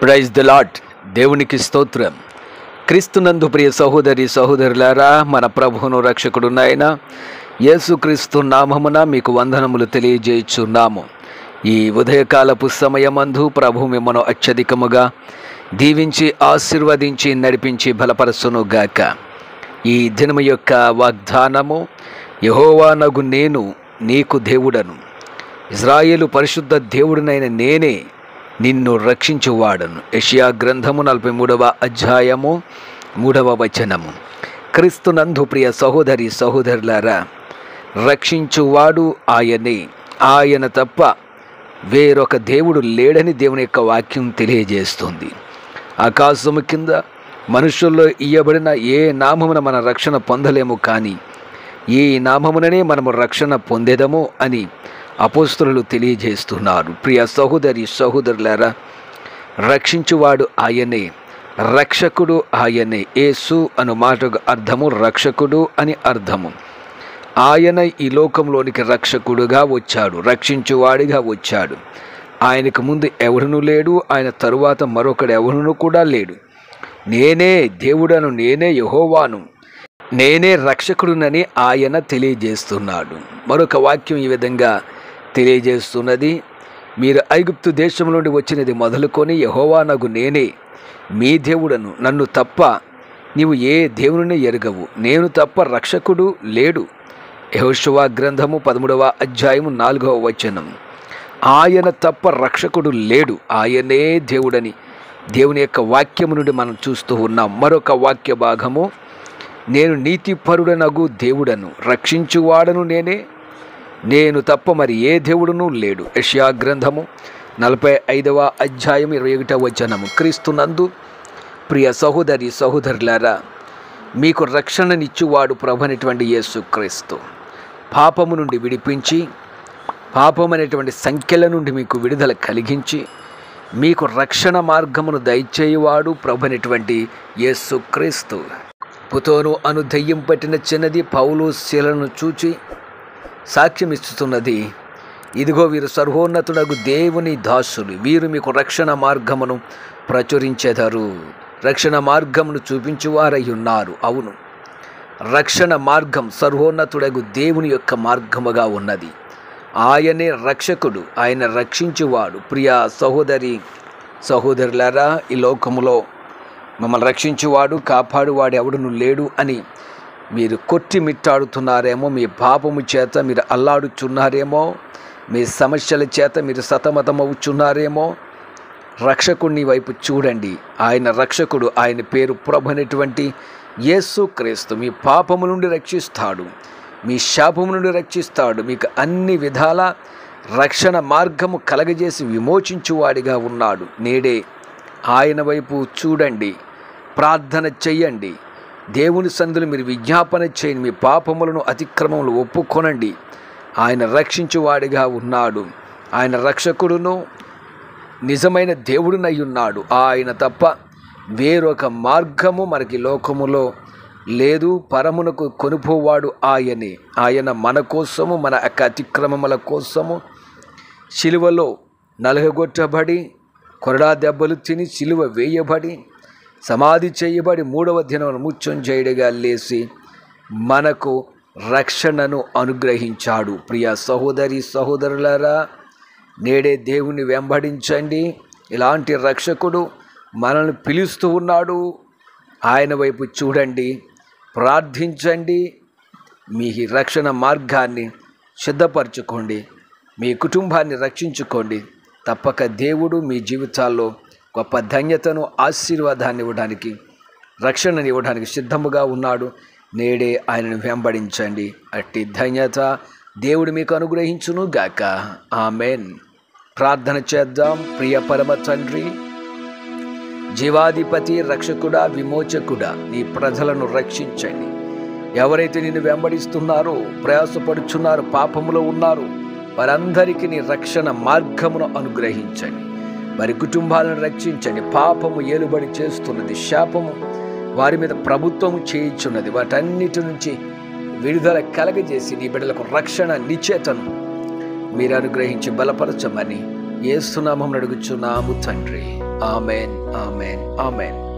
Praise the lord. దేవునికి స్తోత్రం. క్రీస్తునందు ప్రియ సహోదరి సహోదరులారా, మన ప్రభువును రక్షకుడునైన యేసుక్రీస్తు నామమున మీకు వందనములు తెలియజేయుచున్నాము. ఈ ఉదయకాలపు సమయమందు ప్రభు మిమ్మను అత్యధికముగా దీవించి ఆశీర్వదించి నడిపించి బలపరచును గాక. ఈ దినము యొక్క వాగ్దానము, యెహోవానగు నేను నీకు దేవుడను, ఇజ్రాయేలు పరిశుద్ధ దేవుడినైన నేనే నిన్ను రక్షించువాడను. యెషయా గ్రంథము 43వ అధ్యాయము 3వ వచనము. క్రీస్తునందు ప్రియ సహోదరి సహోదరులారా, రక్షించువాడు ఆయనే, ఆయన తప్ప వేరొక దేవుడు లేడని దేవుని యొక్క వాక్యం తెలియజేస్తుంది. ఆకాశము కింద మనుషుల్లో ఇయ్యబడిన ఏ నామమున మన రక్షణ పొందలేము, కానీ ఈ నామముననే మనము రక్షణ పొందేదము అని అపోస్తలులు తెలియజేస్తున్నారు. ప్రియ సహోదరి సహోదరులారా, రక్షించువాడు ఆయనే, రక్షకుడు ఆయనే. యేసు అను మాటకు అర్థము రక్షకుడు అని అర్థము. ఆయన ఈ లోకంలోనికి రక్షకుడుగా వచ్చాడు, రక్షించువాడిగా వచ్చాడు. ఆయనకు ముందు ఎవడునూ లేడు, ఆయన తరువాత మరొకడు ఎవడునూ కూడా లేడు. నేనే దేవుడను, నేనే యెహోవాను, నేనే రక్షకుడునని ఆయన తెలియజేస్తున్నాడు. మరొక వాక్యం ఈ విధంగా తెలియజేస్తున్నది, మీరు ఐగుప్తు దేశం నుండి వచ్చినది మొదలుకొని యెహోవానగు నేనే మీ దేవుడను, నన్ను తప్ప నీవు ఏ దేవుని ఎరుగవు, నేను తప్ప రక్షకుడు లేడు. యెహోషువ గ్రంథము 13వ అధ్యాయము 4వ వచనం. ఆయన తప్ప రక్షకుడు లేడు, ఆయనే దేవుడని దేవుని యొక్క వాక్యము నుండి మనం చూస్తూ ఉన్నాం. మరొక వాక్య భాగము, నేను నీతిపరుడనగు దేవుడను, రక్షించువాడను నేనే, నేను తప్ప మరి ఏ దేవుడునూ లేడు. యెషయా గ్రంథము 45వ అధ్యాయం 21వ వచనము. క్రీస్తునందు ప్రియ సహోదరి సహోదరులారా, మీకు రక్షణనిచ్చువాడు ప్రభు అనేటువంటి యేసుక్రీస్తు పాపము నుండి విడిపించి, పాపం అనేటువంటి సంఖ్యల నుండి మీకు విడుదల కలిగించి, మీకు రక్షణ మార్గమును దయచేయువాడు ప్రభు అనేటువంటి యేసుక్రీస్తు. పుతోను అను దెయ్యం పట్టిన చిన్నది పౌలు శీలను చూచి సాక్ష్యం ఇస్తున్నది, ఇదిగో వీరు సర్వోన్నతుడగు దేవుని దాసులు, వీరు మీకు రక్షణ మార్గమును ప్రచురించెదరు, రక్షణ మార్గమును చూపించువారై ఉన్నారు. అవును, రక్షణ మార్గం సర్వోన్నతుడగు దేవుని యొక్క మార్గముగా ఉన్నది. ఆయనే రక్షకుడు, ఆయన రక్షించువాడు. ప్రియ సహోదరి సహోదరులారా, ఈ లోకములో మమ్మల్ని రక్షించువాడు కాపాడువాడు ఎవడును లేడు అని మీరు కొట్టిమిట్టాడుతున్నారేమో, మీ పాపము చేత మీరు అల్లాడుచున్నారేమో, మీ సమస్యల చేత మీరు సతమతమవుచున్నారేమో. రక్షకుడిని వైపు చూడండి, ఆయన రక్షకుడు, ఆయన పేరు ప్రభు అనేటువంటి యేసుక్రీస్తు మీ పాపము నుండి రక్షిస్తాడు, మీ శాపము నుండి రక్షిస్తాడు, మీకు అన్ని విధాల రక్షణ మార్గము కలగజేసి విమోచించువాడిగా ఉన్నాడు. నేడే ఆయన వైపు చూడండి, ప్రార్థన చెయ్యండి, దేవుని సందులు మీరు విజ్ఞాపన చేయండి, మీ పాపములను అతిక్రమములు ఒప్పుకొనండి. ఆయన రక్షించువాడిగా ఉన్నాడు, ఆయన రక్షకుడును నిజమైన దేవుడునై ఉన్నాడు. ఆయన తప్ప వేరొక మార్గము మనకి లోకములో లేదు. పరమునకు కొనుపోవాడు ఆయనే. ఆయన మన కోసము, మన యొక్క అతిక్రమముల కోసము శిలువలో నలగగొట్టబడి, కొరడా దెబ్బలు తిని, శిలువ వేయబడి, సమాధి చేయబడి, 3వ దినం మృత్యుంజయుడిగా లేచి మనకు రక్షణను అనుగ్రహించాడు. ప్రియ సహోదరి సహోదరులారా, నేడే దేవుని వెంబడించండి. ఇలాంటి రక్షకుడు మనల్ని పిలుస్తూ ఉన్నాడు. ఆయన వైపు చూడండి, ప్రార్థించండి, మీ రక్షణ మార్గాన్ని సిద్ధపరచుకోండి, మీ కుటుంబాన్ని రక్షించుకోండి. తప్పక దేవుడు మీ జీవితాల్లో గొప్ప ధన్యతను, ఆశీర్వాదాన్ని ఇవ్వడానికి, రక్షణని ఇవ్వడానికి సిద్ధముగా ఉన్నాడు. నేడే ఆయనను వెంబడించండి. అట్టి ధన్యత దేవుడు మీకు అనుగ్రహించును గాక. ఆమెన్. ప్రార్థన చేద్దాం. ప్రియ పరమ తండ్రి, జీవాధిపతి, రక్షకుడా, విమోచకుడా, నీ ప్రజలను రక్షించండి. ఎవరైతే నిన్ను వెంబడిస్తున్నారో, ప్రయాసపడుచున్నారో, పాపములో ఉన్నారు, వారందరికీ నీ రక్షణ మార్గమును అనుగ్రహించండి. వారి కుటుంబాలను రక్షించండి. పాపము ఏలుబడి చేస్తున్నది, శాపము వారి మీద ప్రభుత్వము చేయించున్నది. వాటన్నిటి నుంచి విడుదల కలగజేసి నీ బిడ్డలకు రక్షణ నిశ్చేతను మీరు అనుగ్రహించి బలపరచమని యేసు నామమున అడుగుచున్నాము తండ్రి. Amen, amen, amen.